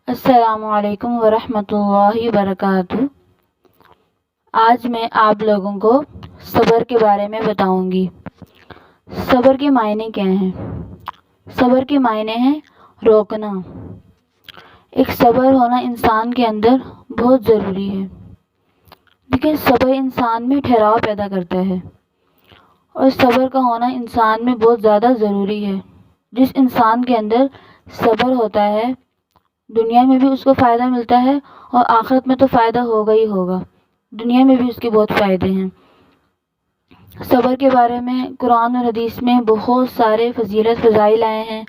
السلام علیکم ورحمۃ اللہ وبرکاتہ۔ آج میں آپ لوگوں کو صبر کے بارے میں بتاؤں گی۔ صبر کے معنی کیا ہیں؟ صبر کے معنی ہیں روکنا۔ ایک صبر ہونا انسان کے اندر بہت ضروری ہے، لیکن صبر انسان میں ٹھہراؤ پیدا کرتا ہے، اور صبر کا ہونا انسان میں بہت زیادہ ضروری ہے۔ جس انسان کے اندر صبر ہوتا ہے، دنیا میں بھی اس کو فائدہ ملتا ہے اور آخرت میں تو فائدہ ہوگا ہی ہوگا۔ دنیا میں بھی اس کے بہت فائدے ہیں۔ صبر کے بارے میں قرآن اور حدیث میں بہت سارے فضائل آئے ہیں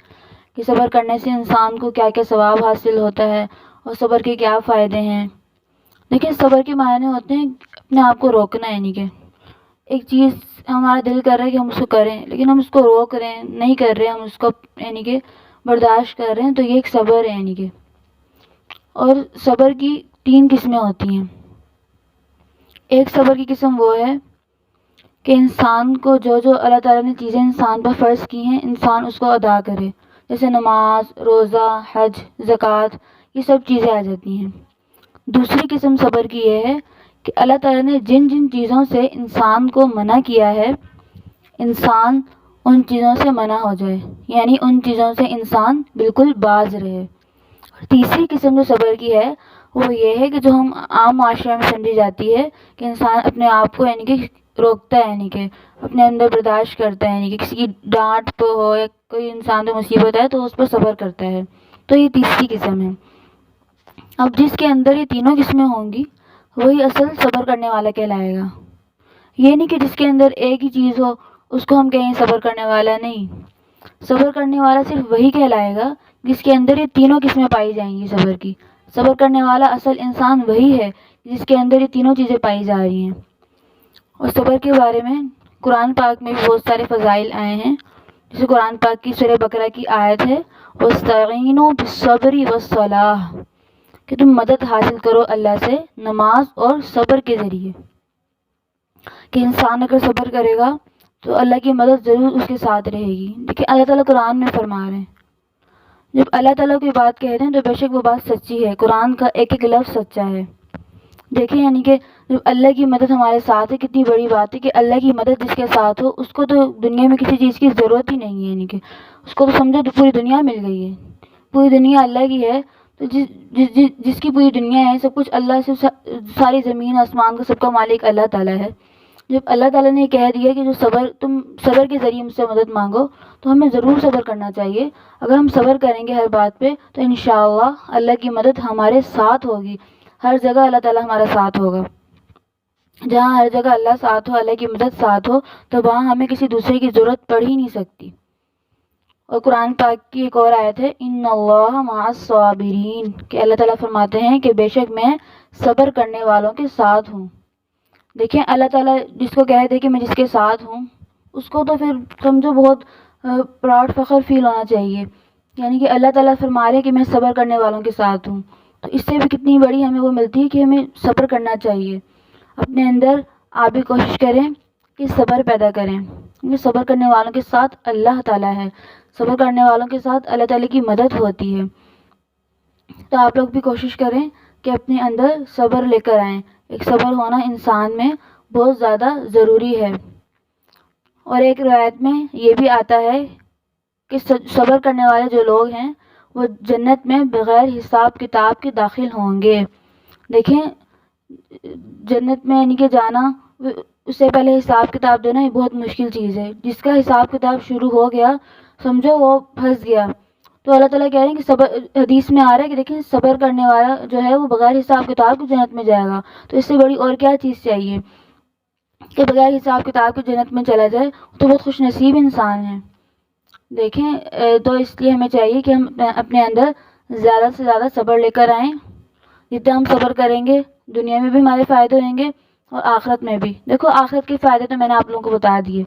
کہ صبر کرنے سے انسان کو کیا کیا ثواب حاصل ہوتا ہے اور صبر کے کیا فائدے ہیں۔ لیکن صبر کے معنی ہوتے ہیں اپنے آپ کو روکنا، یعنی کہ ایک چیز ہمارا دل کر رہا ہے کہ ہم اس کو کریں، لیکن ہم اس کو روک رہے ہیں، نہیں کر رہے، ہم اس کو یعنی کہ برداشت کر رہے ہیں، تو یہ ایک صبر ہے یعنی کہ۔ اور صبر کی 3 قسمیں ہوتی ہیں۔ ایک صبر کی قسم وہ ہے کہ انسان کو جو اللہ تعالیٰ نے چیزیں انسان پر فرض کی ہیں، انسان اس کو ادا کرے، جیسے نماز، روزہ، حج، زکوٰۃ، یہ سب چیزیں آ جاتی ہیں۔ دوسری قسم صبر کی یہ ہے کہ اللہ تعالیٰ نے جن چیزوں سے انسان کو منع کیا ہے، انسان ان چیزوں سے منع ہو جائے، یعنی ان چیزوں سے انسان بالکل باز رہے۔ تیسری قسم جو صبر کی ہے وہ یہ ہے کہ جو ہم عام معاشرے میں سمجھی جاتی ہے کہ انسان اپنے آپ کو یعنی کہ روکتا ہے، یعنی کہ اپنے اندر برداشت کرتا ہے، یعنی کہ کسی کی ڈانٹ پہ ہو یا کوئی انسان پہ مصیبت ہے تو اس پر صبر کرتا ہے، تو یہ تیسری قسم ہے۔ اب جس کے اندر یہ تینوں قسمیں ہوں گی وہی اصل صبر کرنے والا کہلائے گا۔ یہ نہیں کہ جس کے اندر ایک ہی چیز ہو اس کو ہم کہیں صبر کرنے والا نہیں۔ صبر کرنے والا صرف وہی کہلائے گا جس کے اندر یہ تینوں قسمیں پائی جائیں گی صبر کی۔ صبر کرنے والا اصل انسان وہی ہے جس کے اندر یہ تینوں چیزیں پائی جا رہی ہیں۔ اور صبر کے بارے میں قرآن پاک میں بھی بہت سارے فضائل آئے ہیں، جیسے قرآن پاک کی سورہ بقرہ کی آیت ہے وَاسْتَعِینُوا بِالصَّبْرِ وَالصَّلَاةِ، کہ تم مدد حاصل کرو اللہ سے نماز اور صبر کے ذریعے۔ کہ انسان اگر صبر کرے گا تو اللہ کی مدد ضرور اس کے ساتھ رہے گی۔ لیکن اللہ تعالیٰ قرآن میں فرما رہے ہیں، جب اللہ تعالیٰ کوئی بات کہتے ہیں تو بے شک وہ بات سچی ہے، قرآن کا ایک ایک لفظ سچا ہے۔ دیکھیں یعنی کہ جب اللہ کی مدد ہمارے ساتھ ہے، کتنی بڑی بات ہے کہ اللہ کی مدد جس کے ساتھ ہو اس کو تو دنیا میں کسی چیز کی ضرورت ہی نہیں ہے، یعنی کہ اس کو تو سمجھو تو پوری دنیا مل گئی ہے، پوری دنیا اللہ کی ہے۔ تو جس کی پوری دنیا ہے، سب کچھ اللہ سے، ساری زمین آسمان کا سب کا مالک اللہ تعالیٰ ہے۔ جب اللہ تعالیٰ نے کہہ دیا کہ تم صبر کے ذریعے مجھ سے مدد مانگو، تو ہمیں ضرور صبر کرنا چاہیے۔ اگر ہم صبر کریں گے ہر بات پہ تو انشاءاللہ اللہ کی مدد ہمارے ساتھ ہوگی۔ ہر جگہ اللہ تعالیٰ ہمارا ساتھ ہوگا۔ جہاں ہر جگہ اللہ ساتھ ہو، اللہ کی مدد ساتھ ہو، تو وہاں ہمیں کسی دوسرے کی ضرورت پڑ ہی نہیں سکتی۔ اور قرآن پاک کی ایک اور آیت ہے ان اللہ مع الصابرین، کہ اللہ تعالیٰ فرماتے ہیں کہ بے شک میں صبر کرنے والوں کے ساتھ ہوں۔ دیکھیں اللہ تعالیٰ جس کو کہہ دے کہ میں جس کے ساتھ ہوں، اس کو تو پھر سمجھو بہت پراؤڈ فخر فیل ہونا چاہیے، یعنی کہ اللہ تعالیٰ فرما رہے ہیں کہ میں صبر کرنے والوں کے ساتھ ہوں۔ تو اس سے بھی کتنی بڑی ہمیں وہ ملتی ہے کہ ہمیں صبر کرنا چاہیے۔ اپنے اندر آپ بھی کوشش کریں کہ صبر پیدا کریں، کیونکہ صبر کرنے والوں کے ساتھ اللہ تعالیٰ ہے، صبر کرنے والوں کے ساتھ اللہ تعالیٰ کی مدد ہوتی ہے۔ تو آپ لوگ بھی کوشش کریں کہ اپنے اندر صبر لے کر آئیں۔ ایک صبر ہونا انسان میں بہت زیادہ ضروری ہے۔ اور ایک روایت میں یہ بھی آتا ہے کہ صبر کرنے والے جو لوگ ہیں وہ جنت میں بغیر حساب کتاب کے داخل ہوں گے۔ دیکھیں جنت میں یعنی کہ جانا، اس سے پہلے حساب کتاب دینا یہ بہت مشکل چیز ہے۔ جس کا حساب کتاب شروع ہو گیا سمجھو وہ پھنس گیا۔ تو اللہ تعالیٰ کہہ رہے ہیں کہ صبر، حدیث میں آ رہا ہے کہ دیکھیں صبر کرنے والا جو ہے وہ بغیر حساب کتاب کے جنت میں جائے گا۔ تو اس سے بڑی اور کیا چیز چاہیے کہ بغیر حساب کتاب کے جنت میں چلا جائے، تو بہت خوش نصیب انسان ہے۔ دیکھیں تو اس لیے ہمیں چاہیے کہ ہم اپنے اندر زیادہ سے زیادہ صبر لے کر آئیں۔ جتنا ہم صبر کریں گے دنیا میں بھی ہمارے فائدے ہوئیں گے اور آخرت میں بھی۔ دیکھو آخرت کے فائدے تو میں نے آپ لوگوں کو بتا دیے۔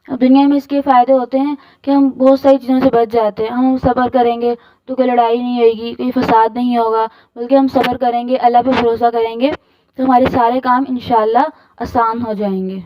اب دنیا میں اس کے فائدے ہوتے ہیں کہ ہم بہت ساری چیزوں سے بچ جاتے ہیں۔ ہم صبر کریں گے تو کوئی لڑائی نہیں ہوئے گی، کوئی فساد نہیں ہوگا، بلکہ ہم صبر کریں گے، اللہ پہ بھروسہ کریں گے تو ہمارے سارے کام انشاءاللہ آسان ہو جائیں گے۔